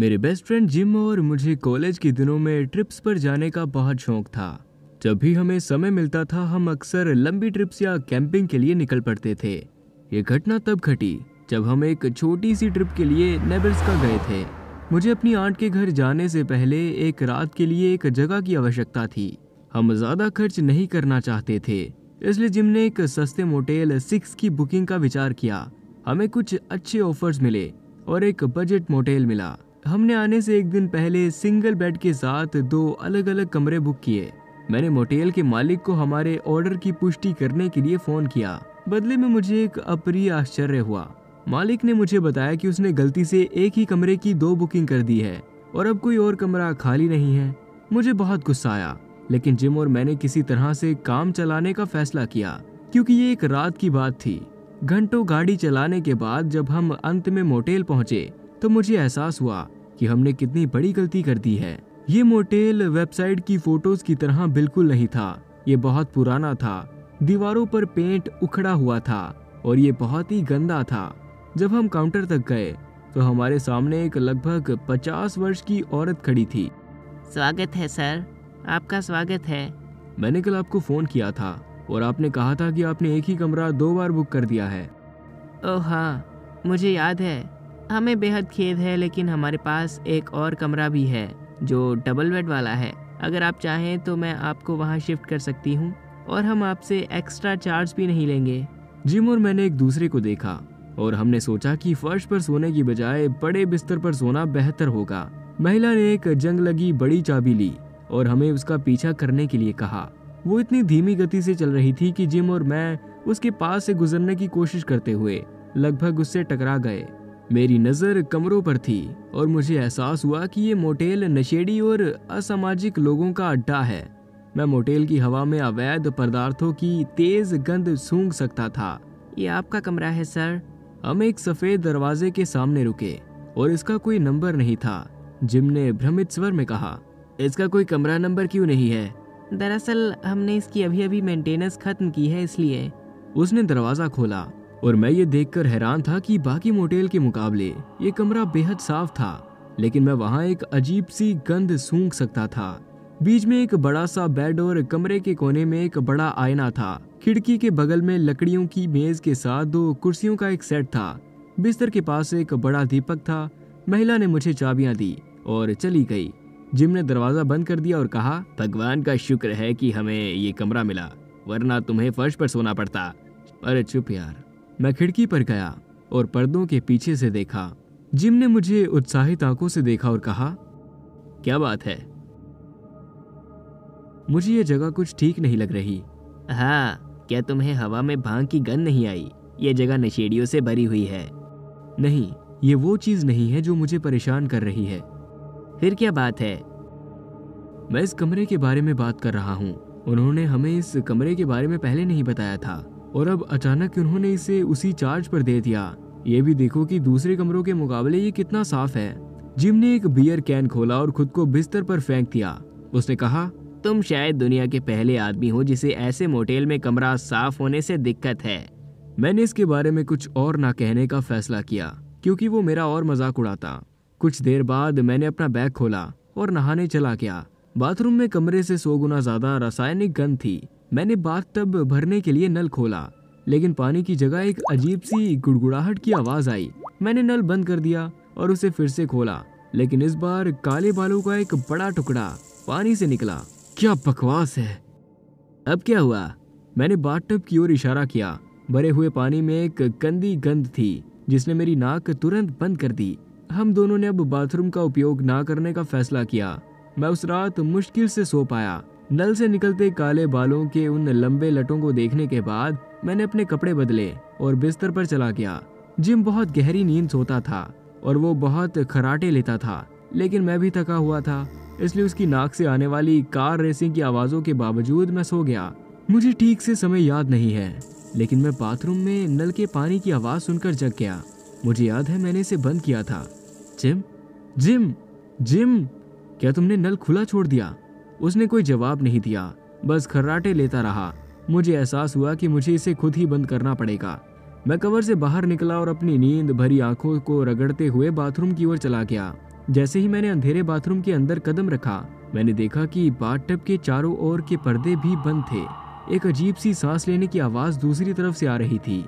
मेरे best friend gym और मुझे कॉलेज के दिनों में ट्रिप्स पर जाने का बहुत शौक था। जब भी हमें समय मिलता था हम अक्सर लंबी ट्रिप्स या कैंपिंग के लिए निकल पड़ते थे। ये घटना तब घटी जब हम एक छोटी सी ट्रिप के लिए नेब्रास्का गए थे। मुझे अपनी आंट के घर जाने से पहले एक रात के लिए एक जगह की आवश्यकता थी। हम ज़्यादा खर्च नहीं करना चाहते थे, इसलिए जिम ने एक सस्ते मोटेल 6 की बुकिंग का विचार किया। हमें कुछ अच्छे ऑफर्स मिले और एक बजट मोटेल मिला। हमने आने से एक दिन पहले सिंगल बेड के साथ 2 अलग अलग कमरे बुक किए। मैंने मोटेल के मालिक को हमारे ऑर्डर की पुष्टि करने के लिए फोन किया। बदले में मुझे एक अप्रिय आश्चर्य हुआ। मालिक ने मुझे बताया कि उसने गलती से एक ही कमरे की 2 बुकिंग कर दी है और अब कोई और कमरा खाली नहीं है। मुझे बहुत गुस्सा आया, लेकिन जिम और मैंने किसी तरह से काम चलाने का फैसला किया, क्योंकि ये एक रात की बात थी। घंटों गाड़ी चलाने के बाद जब हम अंत में मोटेल पहुंचे तो मुझे एहसास हुआ कि हमने कितनी बड़ी गलती कर दी है। ये मोटेल वेबसाइट की फोटोज की तरह बिल्कुल नहीं था। ये बहुत पुराना था, दीवारों पर पेंट उखड़ा हुआ था और ये बहुत ही गंदा था। जब हम काउंटर तक गए तो हमारे सामने एक लगभग 50 वर्ष की औरत खड़ी थी। स्वागत है सर, आपका स्वागत है। मैंने कल आपको फोन किया था और आपने कहा था कि आपने एक ही कमरा 2 बार बुक कर दिया है। ओह हाँ, मुझे याद है। हमें बेहद खेद है, लेकिन हमारे पास एक और कमरा भी है जो डबल बेड वाला है। अगर आप चाहें तो मैं आपको वहां शिफ्ट कर सकती हूं और हम आपसे एक्स्ट्रा चार्ज भी नहीं लेंगे। जिम और मैंने एक दूसरे को देखा और हमने सोचा कि फर्श पर सोने की बजाय बड़े बिस्तर पर सोना बेहतर होगा। महिला ने एक जंग लगी बड़ी चाबी ली और हमें उसका पीछा करने के लिए कहा। वो इतनी धीमी गति से चल रही थी कि जिम और मैं उसके पास से गुजरने की कोशिश करते हुए लगभग उससे टकरा गए। मेरी नज़र कमरों पर थी और मुझे एहसास हुआ कि ये मोटेल नशेड़ी और असामाजिक लोगों का अड्डा है। मैं मोटेल की हवा में अवैध पदार्थों की तेज गंध सूंघ सकता था। ये आपका कमरा है सर। हम एक सफेद दरवाजे के सामने रुके और इसका कोई नंबर नहीं था। जिम ने भ्रमित स्वर में कहा, इसका कोई कमरा नंबर क्यों नहीं है? दरअसल हमने इसकी अभी अभी मेंटेनेंस खत्म की है, इसलिए। उसने दरवाजा खोला और मैं ये देखकर हैरान था कि बाकी मोटेल के मुकाबले ये कमरा बेहद साफ था, लेकिन मैं वहाँ एक अजीब सी गंध सूंघ सकता था। बीच में एक बड़ा सा बेड और कमरे के कोने में एक बड़ा आईना था। खिड़की के बगल में लकड़ियों की मेज के साथ 2 कुर्सियों का एक सेट था। बिस्तर के पास एक बड़ा दीपक था। महिला ने मुझे चाबियां दी और चली गई। जिम ने दरवाजा बंद कर दिया और कहा, भगवान का शुक्र है कि हमें ये कमरा मिला, वरना तुम्हें फर्श पर सोना पड़ता। अरे चुप यार। मैं खिड़की पर गया और पर्दों के पीछे से देखा। जिम ने मुझे उत्साहित आंखों से देखा और कहा, क्या बात है? मुझे ये जगह कुछ ठीक नहीं लग रही। हाँ, क्या तुम्हें हवा में भांग की गंध नहीं आई? ये जगह नशेड़ियों से भरी हुई है। नहीं, ये वो चीज नहीं है जो मुझे परेशान कर रही है। फिर क्या बात है? मैं इस कमरे के बारे में बात कर रहा हूँ। उन्होंने हमें इस कमरे के बारे में पहले नहीं बताया था और अब अचानक उन्होंने इसे उसी चार्ज पर दे दिया। ये भी देखो कि दूसरे कमरों के मुकाबले ये कितना साफ है। जिम ने एक बियर कैन खोला और खुद को बिस्तर पर फेंक दिया। उसने कहा, तुम शायद दुनिया के पहले आदमी हो जिसे ऐसे मोटेल में कमरा साफ होने से दिक्कत है। मैंने इसके बारे में कुछ और ना कहने का फैसला किया, क्योंकि वो मेरा और मजाक उड़ाता। कुछ देर बाद मैंने अपना बैग खोला और नहाने चला गया। बाथरूम में कमरे से 100 गुना ज्यादा रासायनिक गंध थी। मैंने बाथटब भरने के लिए नल खोला, लेकिन पानी की जगह एक अजीब सी गुड़गुड़ाहट की आवाज आई। मैंने नल बंद कर दिया और उसे फिर से खोला, लेकिन इस बार काले बालों का एक बड़ा टुकड़ा पानी से निकला। क्या बकवास है। अब क्या हुआ? मैंने बाथटब की ओर इशारा किया। भरे हुए पानी में एक गंदी गंध थी जिसने मेरी नाक तुरंत बंद कर दी। हम दोनों ने अब बाथरूम का उपयोग ना करने का फैसला किया। मैं उस रात मुश्किल से सो पाया। नल से निकलते काले बालों के उन लंबे लटों को देखने के बाद मैंने अपने कपड़े बदले और बिस्तर पर चला गया। जिम बहुत गहरी नींद सोता था और वो बहुत खराटे लेता था, लेकिन मैं भी थका हुआ था, इसलिए उसकी नाक से आने वाली कार रेसिंग की आवाज़ों के बावजूद मैं सो गया। मुझे ठीक से समय याद नहीं है, लेकिन मैं बाथरूम में नल के पानी की आवाज़ सुनकर जग गया। मुझे याद है मैंने इसे बंद किया था। जिम, जिम, जिम, क्या तुमने नल खुला छोड़ दिया? उसने कोई जवाब नहीं दिया, बस खर्राटे लेता रहा। मुझे एहसास हुआ कि मुझे इसे खुद ही बंद करना पड़ेगा। मैं कवर से बाहर निकला और अपनी नींद भरी आंखों को रगड़ते हुए बाथरूम की ओर चला गया। जैसे ही मैंने अंधेरे बाथरूम के अंदर कदम रखा, मैंने देखा कि बाथटब के चारों ओर के पर्दे भी बंद थे। एक अजीब सी सांस लेने की आवाज दूसरी तरफ से आ रही थी।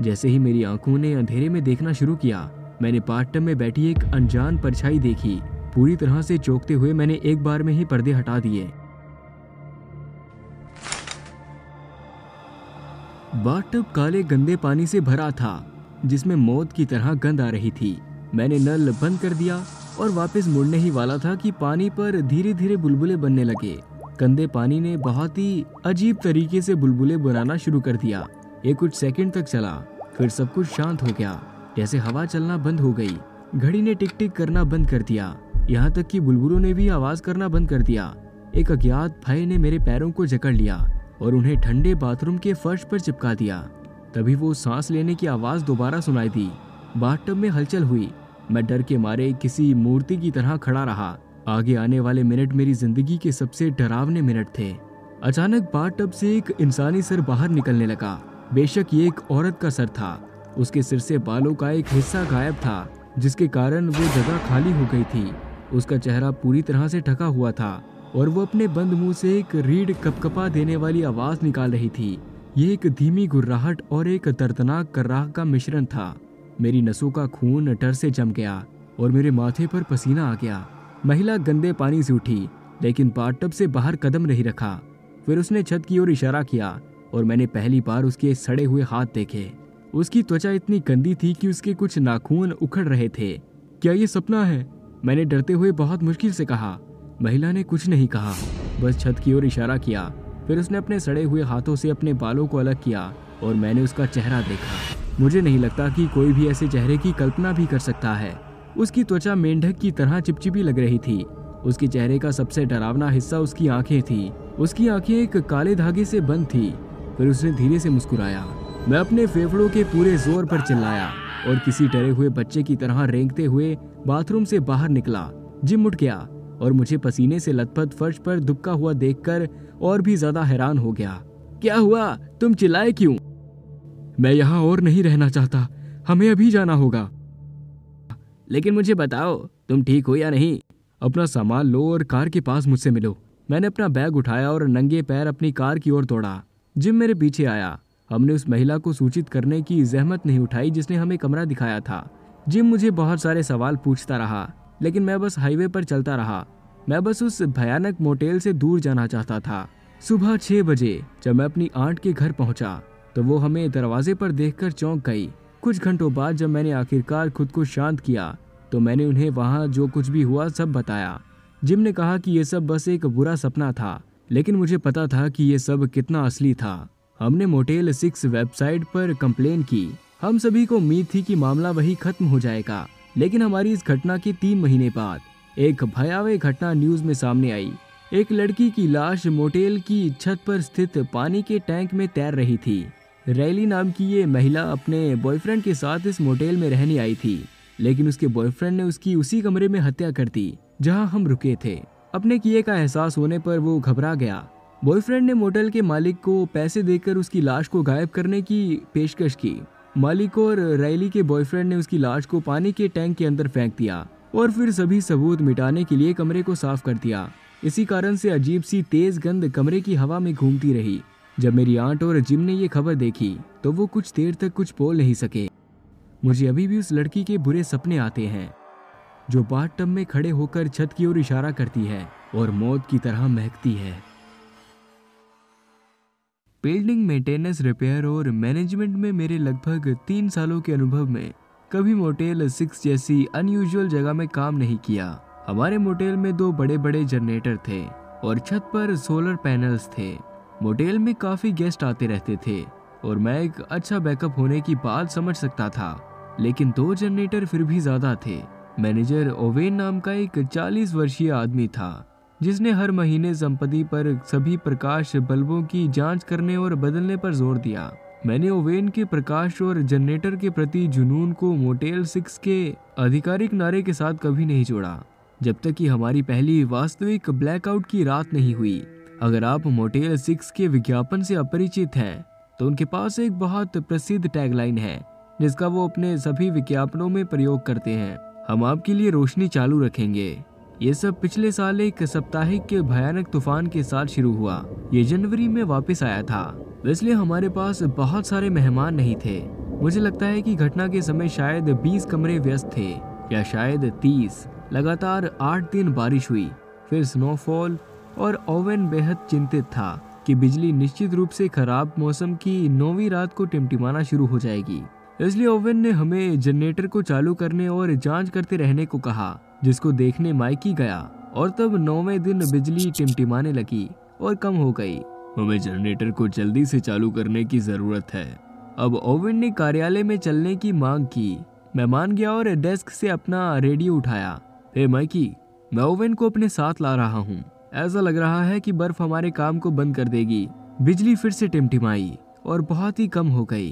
जैसे ही मेरी आंखों ने अंधेरे में देखना शुरू किया, मैंने बाथटब में बैठी एक अनजान परछाई देखी। पूरी तरह से चौंकते हुए मैंने एक बार में ही पर्दे हटा दिए। बाथटब काले गंदे पानी से भरा था, जिसमें मौत की तरह गंद आ रही थी। मैंने नल बंद कर दिया और वापस मुड़ने ही वाला था कि पानी पर धीरे धीरे बुलबुले बनने लगे। गंदे पानी ने बहुत ही अजीब तरीके से बुलबुले बनाना शुरू कर दिया। ये कुछ सेकंड तक चला, फिर सब कुछ शांत हो गया, जैसे हवा चलना बंद हो गई। घड़ी ने टिक टिक करना बंद कर दिया, यहाँ तक कि बुलबुलों ने भी आवाज करना बंद कर दिया। एक अज्ञात भय ने मेरे पैरों को जकड़ लिया और उन्हें ठंडे बाथरूम के फर्श पर चिपका दिया। तभी वो सांस लेने की आवाज दोबारा सुनाई दी। बाथटब में हलचल हुई। मैं डर के मारे किसी मूर्ति की तरह खड़ा रहा। आगे आने वाले मिनट मेरी जिंदगी के सबसे डरावने मिनट थे। अचानक बाथटब से एक इंसानी सर बाहर निकलने लगा। बेशक ये एक औरत का सर था। उसके सिर से बालों का एक हिस्सा गायब था, जिसके कारण वो जगह खाली हो गई थी। उसका चेहरा पूरी तरह से ढका हुआ था और वो अपने बंद मुंह से एक रीढ़ कपकपा देने वाली आवाज निकाल रही थी। ये एक धीमी गुर्राहट और एक दर्दनाक कर्राह का मिश्रण था। मेरी नसों का खून डर से जम गया और मेरे माथे पर पसीना आ गया। महिला गंदे पानी से उठी, लेकिन बाथटब से बाहर कदम नहीं रखा। फिर उसने छत की ओर इशारा किया और मैंने पहली बार उसके सड़े हुए हाथ देखे। उसकी त्वचा इतनी गंदी थी कि उसके कुछ नाखून उखड़ रहे थे। क्या ये सपना है? मैंने डरते हुए बहुत मुश्किल से कहा। महिला ने कुछ नहीं कहा, बस छत की ओर इशारा किया। फिर उसने अपने सड़े हुए हाथों से अपने बालों को अलग किया और मैंने उसका चेहरा देखा। मुझे नहीं लगता कि कोई भी ऐसे चेहरे की कल्पना भी कर सकता है। उसकी त्वचा मेंढक की तरह चिपचिपी लग रही थी। उसके चेहरे का सबसे डरावना हिस्सा उसकी आंखें थी। उसकी आंखें एक काले धागे से बंद थी। फिर उसने धीरे से मुस्कुराया। मैं अपने फेफड़ों के पूरे जोर पर चिल्लाया और किसी डरे हुए बच्चे की तरह रेंगते हुए बाथरूम से बाहर निकला। जिम उठ गया और मुझे पसीने से लथपथ फर्श पर दुबका हुआ देखकर और भी ज्यादा हैरान हो गया। क्या हुआ? तुम चिल्लाए क्यों? मैं यहाँ और नहीं रहना चाहता, हमें अभी जाना होगा। लेकिन मुझे बताओ, तुम ठीक हो या नहीं? अपना सामान लो और कार के पास मुझसे मिलो। मैंने अपना बैग उठाया और नंगे पैर अपनी कार की ओर दौड़ा। जिम मेरे पीछे आया। हमने उस महिला को सूचित करने की जहमत नहीं उठाई जिसने हमें कमरा दिखाया था। जिम मुझे बहुत सारे सवाल पूछता रहा, लेकिन मैं बस हाईवे पर चलता रहा। मैं बस उस भयानक मोटेल से दूर जाना चाहता था। सुबह 6 बजे जब मैं अपनी आंट के घर पहुंचा, तो वो हमें दरवाजे पर देखकर चौंक गई। कुछ घंटों बाद जब मैंने आखिरकार खुद को शांत किया, तो मैंने उन्हें वहां जो कुछ भी हुआ सब बताया। जिम ने कहा कि ये सब बस एक बुरा सपना था, लेकिन मुझे पता था कि ये सब कितना असली था। हमने मोटेल 6 वेबसाइट पर कंप्लेन की। हम सभी को उम्मीद थी कि मामला वही खत्म हो जाएगा, लेकिन हमारी इस घटना के 3 महीने बाद एक भयावह घटना न्यूज में सामने आई। एक लड़की की लाश मोटेल की छत पर स्थित पानी के टैंक में तैर रही थी। रैली नाम की ये महिला अपने बॉयफ्रेंड के साथ इस मोटेल में रहने आई थी, लेकिन उसके बॉयफ्रेंड ने उसकी उसी कमरे में हत्या कर दी जहां हम रुके थे। अपने किए का एहसास होने पर वो घबरा गया। बॉयफ्रेंड ने मोटेल के मालिक को पैसे देकर उसकी लाश को गायब करने की पेशकश की। मालिक और रैली के बॉयफ्रेंड ने उसकी लाश को पानी के टैंक के अंदर फेंक दिया और फिर सभी सबूत मिटाने के लिए कमरे को साफ कर दिया। इसी कारण से अजीब सी तेज गंध कमरे की हवा में घूमती रही। जब मेरी आंट और जिम ने ये खबर देखी, तो वो कुछ देर तक कुछ बोल नहीं सके। मुझे अभी भी उस लड़की के बुरे सपने आते हैं जो बाथटब में खड़े होकर छत की ओर इशारा करती है और मौत की तरह महकती है। बिल्डिंग मेंटेनेंस, रिपेयर और मैनेजमेंट में मेरे लगभग 3 सालों के अनुभव में कभी मोटेल 6 जैसी अनयूजुअल जगह में काम नहीं किया। हमारे मोटेल में 2 बड़े बड़े जनरेटर थे और छत पर सोलर पैनल्स थे। मोटेल में काफी गेस्ट आते रहते थे और मैं एक अच्छा बैकअप होने की बात समझ सकता था, लेकिन 2 जनरेटर फिर भी ज्यादा थे। मैनेजर ओवेन नाम का एक 40 वर्षीय आदमी था, जिसने हर महीने संपत्ति पर सभी प्रकाश बल्बों की जांच करने और बदलने पर जोर दिया। मैंने ओवेन के प्रकाश और जनरेटर के प्रति जुनून को मोटेल 6 के आधिकारिक नारे के साथ कभी नहीं जोड़ा, जब तक कि हमारी पहली वास्तविक ब्लैकआउट की रात नहीं हुई। अगर आप मोटेल 6 के विज्ञापन से अपरिचित हैं, तो उनके पास एक बहुत प्रसिद्ध टैगलाइन है जिसका वो अपने सभी विज्ञापनों में प्रयोग करते हैं। हम आपके लिए रोशनी चालू रखेंगे। ये सब पिछले साल एक साप्ताहिक के भयानक तूफान के साथ शुरू हुआ। ये जनवरी में वापस आया था, इसलिए हमारे पास बहुत सारे मेहमान नहीं थे। मुझे लगता है कि घटना के समय शायद 20 कमरे व्यस्त थे या शायद 30। लगातार 8 दिन बारिश हुई, फिर स्नोफॉल, और ओवेन बेहद चिंतित था कि बिजली निश्चित रूप से खराब मौसम की 9वीं रात को टिमटिमाना शुरू हो जाएगी। इसलिए ओवेन ने हमें जनरेटर को चालू करने और जांच करते रहने को कहा, जिसको देखने माइकी गया। और तब 9वें दिन बिजली टिमटिमाने लगी और कम हो गई। हमें जनरेटर को जल्दी से चालू करने की जरूरत है। अब ओवेन ने कार्यालय में चलने की मांग की। मैं मान गया और डेस्क से अपना रेडियो उठाया। हे माइकी, मैं ओवेन को अपने साथ ला रहा हूँ। ऐसा लग रहा है कि बर्फ हमारे काम को बंद कर देगी। बिजली फिर से टिमटिमाई और बहुत ही कम हो गई।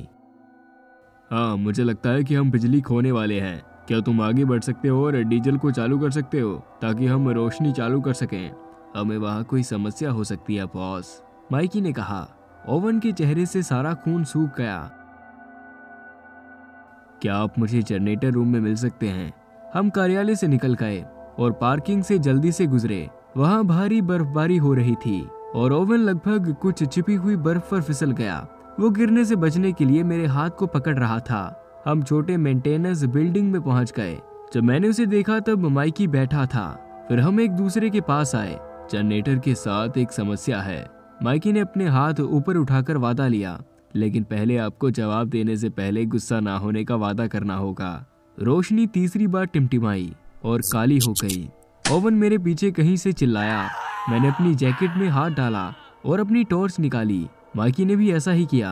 हाँ, मुझे लगता है कि हम बिजली खोने वाले हैं। क्या तुम आगे बढ़ सकते हो और डीजल को चालू कर सकते हो ताकि हम रोशनी चालू कर सकें? हमें वहाँ कोई समस्या हो सकती है बॉस, माइकी ने कहा। ओवन के चेहरे से सारा खून सूख गया। क्या आप मुझे जनरेटर रूम में मिल सकते हैं? हम कार्यालय से निकल गए और पार्किंग से जल्दी से गुजरे। वहाँ भारी बर्फबारी हो रही थी और ओवन लगभग कुछ छिपी हुई बर्फ पर फिसल गया। वो गिरने से बचने के लिए मेरे हाथ को पकड़ रहा था। हम छोटे मेंटेनेंस बिल्डिंग में पहुंच गए। जब मैंने उसे देखा तब माइकी बैठा था। फिर हम एक दूसरे के पास आए। जनरेटर के साथ एक समस्या है। माइकी ने अपने हाथ ऊपर उठाकर वादा लिया, लेकिन पहले आपको जवाब देने से पहले गुस्सा ना होने का वादा करना होगा। रोशनी तीसरी बार टिमटिमाई और काली हो गई। ओवन मेरे पीछे कहीं से चिल्लाया। मैंने अपनी जैकेट में हाथ डाला और अपनी टॉर्च निकाली। माइकी ने भी ऐसा ही किया।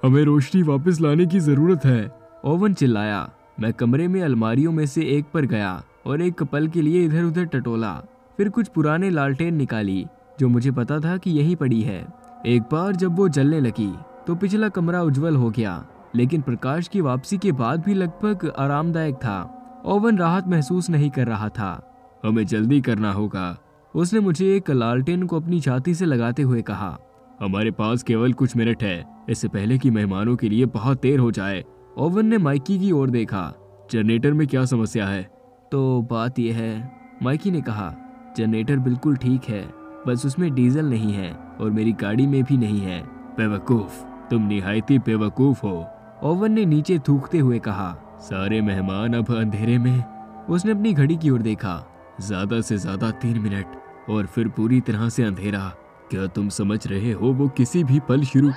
हमें रोशनी वापस लाने की जरूरत है, ओवन चिल्लाया। मैं कमरे में अलमारियों में से एक पर गया और एक पल के लिए इधर उधर टटोला। फिर कुछ पुराने लालटेन निकाली जो मुझे पता था कि यहीं पड़ी है। एक बार जब वो जलने लगी तो पिछला कमरा उज्जवल हो गया, लेकिन प्रकाश की वापसी के बाद भी लगभग आरामदायक था। ओवन राहत महसूस नहीं कर रहा था। हमें जल्दी करना होगा, उसने मुझे एक लालटेन को अपनी छाती से लगाते हुए कहा। हमारे पास केवल कुछ मिनट है, इससे पहले कि मेहमानों के लिए बहुत देर हो जाए। ओवन ने माइकी की ओर देखा। जनरेटर में क्या समस्या है? तो बात यह है, माइकी ने कहा, जनरेटर बिल्कुल ठीक है, बस उसमें डीजल नहीं है और मेरी गाड़ी में भी नहीं है। बेवकूफ, तुम निहायती बेवकूफ हो, ओवन ने नीचे थूकते हुए कहा। सारे मेहमान अब अंधेरे में। उसने अपनी घड़ी की ओर देखा। ज्यादा से ज्यादा 3 मिनट और फिर पूरी तरह से अंधेरा। क्या तुम समझ रहे हो वो किसी भी पल शुरू?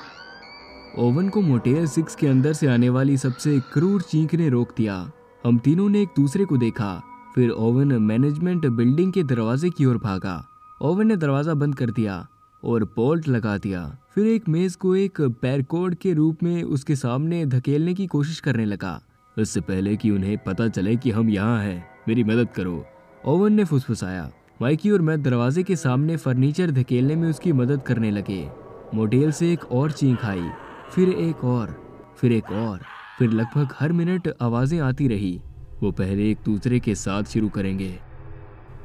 ओवन को मोटेल 6 के अंदर से आने वाली सबसे क्रूर चीख ने रोक दिया। हम तीनों ने एक दूसरे को देखा। फिर ओवन मैनेजमेंट बिल्डिंग के दरवाजे की ओर भागा। ओवन ने दरवाजा बंद कर दिया और बोल्ट लगा दिया। फिर एक मेज को एक बैरकोड के रूप में उसके सामने धकेलने की कोशिश करने लगा। इससे पहले कि उन्हें पता चले कि हम यहाँ हैं, मेरी मदद करो, ओवन ने फुसफुसाया। माइकी और मैं दरवाजे के सामने फर्नीचर धकेलने में उसकी मदद करने लगे। मोटेल से एक और चीख आई, फिर एक और, फिर एक और। फिर लगभग हर मिनट आवाजें आती रही। वो पहले एक दूसरे के साथ शुरू करेंगे।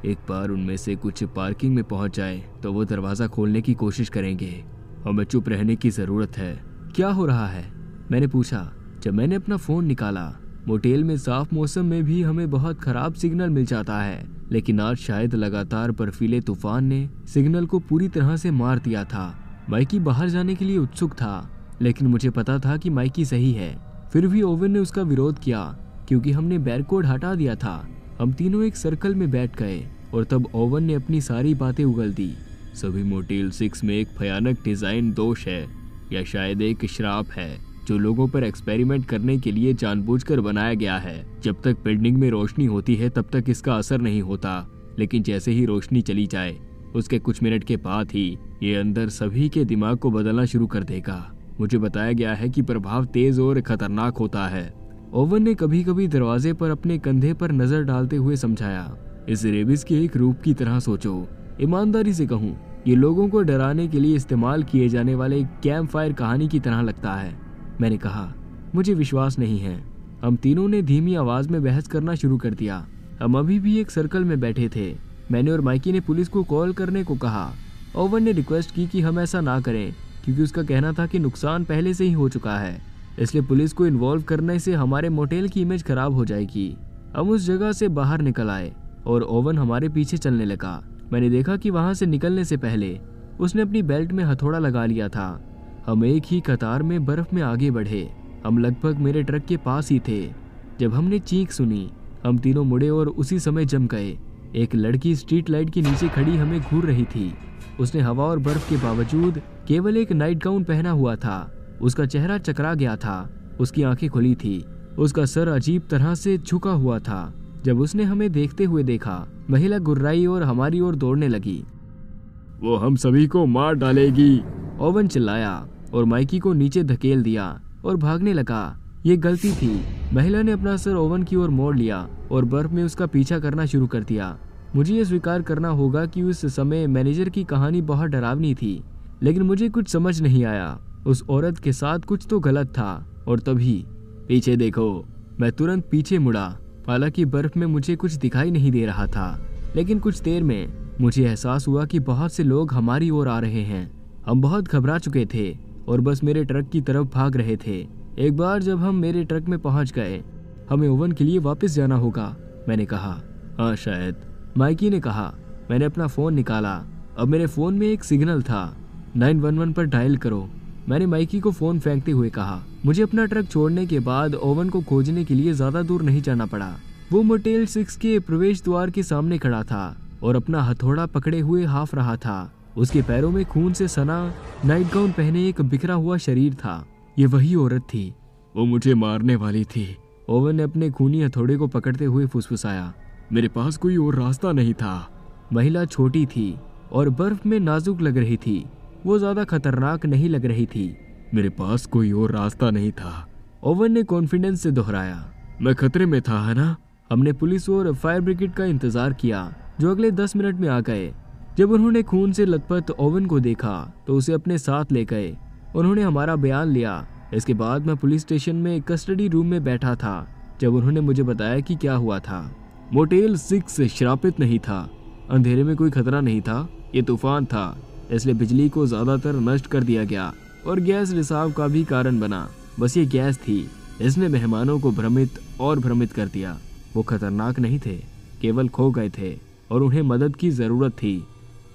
एक बार उनमें से कुछ पार्किंग में पहुंच जाए तो वो दरवाजा खोलने की कोशिश करेंगे। हमें चुप रहने की जरूरत है। क्या हो रहा है? मैंने पूछा जब मैंने अपना फोन निकाला। मोटेल में साफ मौसम में भी हमें बहुत खराब सिग्नल मिल जाता है, लेकिन आज शायद लगातार बर्फीले तूफान ने सिग्नल को पूरी तरह से मार दिया था। माइकी बाहर जाने के लिए उत्सुक था, लेकिन मुझे पता था कि माइकी सही है। फिर भी ओवन ने उसका विरोध किया क्योंकि हमने बैरकोड हटा दिया था। हम तीनों एक सर्कल में बैठ गए और तब ओवन ने अपनी सारी बातें उगल दी। सभी मोटेल 6 में एक भयानक डिजाइन दोष है या शायद एक श्राप है जो लोगों पर एक्सपेरिमेंट करने के लिए जानबूझकर बनाया गया है। जब तक बिल्डिंग में रोशनी होती है तब तक इसका असर नहीं होता, लेकिन जैसे ही रोशनी चली जाए उसके कुछ मिनट के बाद ही ये अंदर सभी के दिमाग को बदलना शुरू कर देगा। मुझे बताया गया है कि प्रभाव तेज और खतरनाक होता है। ओवन ने कभी कभी दरवाजे पर अपने कंधे पर नजर डालते हुए समझाया, इस रेबिस के एक रूप की तरह सोचो। ईमानदारी से कहूँ, ये लोगों को डराने के लिए इस्तेमाल किए जाने वाले कैंप फायर कहानी की तरह लगता है। मैंने कहा, मुझे विश्वास नहीं है। हम तीनों ने धीमी आवाज में बहस करना शुरू कर दिया। हम अभी भी एक सर्कल में बैठे थे। मैंने और माइकी ने पुलिस को कॉल करने को कहा। ओवन ने रिक्वेस्ट की कि हम ऐसा ना करें क्योंकि उसका कहना था कि नुकसान पहले से ही हो चुका है, इसलिए पुलिस को इन्वॉल्व करने से हमारे मोटेल की इमेज खराब हो जाएगी। हम उस जगह से बाहर निकल आए और ओवन हमारे पीछे चलने लगा। मैंने देखा कि वहां से निकलने से पहले उसने अपनी बेल्ट में हथौड़ा लगा लिया था। हम एक ही कतार में बर्फ में आगे बढ़े। हम लगभग मेरे ट्रक के पास ही थे जब हमने चीख सुनी। हम तीनों मुड़े और उसी समय जम गए। एक लड़की स्ट्रीट लाइट के नीचे खड़ी हमें घूर रही थी। उसने हवा और बर्फ के बावजूद केवल एक नाइट गाउन पहना हुआ था। उसका चेहरा चकरा गया था, उसकी आंखें खुली थी, उसका सर अजीब तरह से झुका हुआ था। जब उसने हमें देखते हुए देखा, महिला गुर्राई और हमारी ओर दौड़ने लगी। वो हम सभी को मार डालेगी, ओवन चिल्लाया और माइकी को नीचे धकेल दिया और भागने लगा। ये गलती थी। महिला ने अपना सर ओवन की ओर मोड़ लिया और बर्फ में उसका पीछा करना शुरू कर दिया। मुझे ये स्वीकार करना होगा कि उस समय मैनेजर की कहानी बहुत डरावनी थी, लेकिन मुझे कुछ समझ नहीं आया। उस औरत के साथ कुछ तो गलत था। और तभी, पीछे देखो, मैं तुरंत पीछे मुड़ा। हालांकि बर्फ में मुझे कुछ दिखाई नहीं दे रहा था, लेकिन कुछ देर में मुझे एहसास हुआ कि बहुत से लोग हमारी ओर आ रहे हैं। हम बहुत घबरा चुके थे और बस मेरे ट्रक की तरफ भाग रहे थे। एक बार जब हम मेरे ट्रक में पहुंच गए, हमें ओवन के लिए वापस जाना होगा, मैंने कहा। हाँ शायद, माइकी ने कहा। मैंने अपना फ़ोन निकाला। अब मेरे फ़ोन में एक सिग्नल था। 911 पर डायल करो, मैंने माइकी को फ़ोन फेंकते हुए कहा। मुझे अपना ट्रक छोड़ने के बाद ओवन को खोजने के लिए ज़्यादा दूर नहीं जाना पड़ा। वो मोटेल 6 के प्रवेश द्वार के सामने खड़ा था और अपना हथौड़ा पकड़े हुए हाफ रहा था। उसके पैरों में खून से सना नाइट गाउन पहने एक बिखरा हुआ शरीर था। ये वही औरत थी, वो मुझे मारने वाली थी। ओवन ने अपने खूनी हथौड़े को पकड़ते हुए फुसफुसाया। मेरे पास कोई और रास्ता नहीं था। महिला छोटी थी और बर्फ में नाजुक लग रही थी। वो ज्यादा खतरनाक नहीं लग रही थी। मेरे पास कोई और रास्ता नहीं था, ओवन ने कॉन्फिडेंस से दोहराया। मैं खतरे में था, है ना? हमने पुलिस और फायर ब्रिगेड का इंतजार किया, जो अगले 10 मिनट में आ गए। जब उन्होंने खून से लथपथ ओवन को देखा तो उसे अपने साथ ले गए। उन्होंने हमारा बयान लिया। इसके बाद मैं पुलिस स्टेशन में कस्टडी रूम में बैठा था जब उन्होंने मुझे बताया कि क्या हुआ था। मोटेल 6 श्रापित नहीं था। अंधेरे में कोई खतरा नहीं था। ये तूफान था, इसलिए बिजली को ज्यादातर नष्ट कर दिया गया और गैस रिसाव का भी कारण बना। बस ये गैस थी, इसने मेहमानों को भ्रमित कर दिया। वो खतरनाक नहीं थे, केवल खो गए थे और उन्हें मदद की जरूरत थी।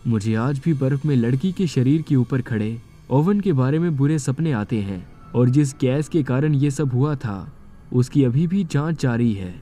मुझे आज भी बर्फ में लड़की के शरीर के ऊपर खड़े ओवन के बारे में बुरे सपने आते हैं और जिस गैस के कारण ये सब हुआ था, उसकी अभी भी जांच जारी है।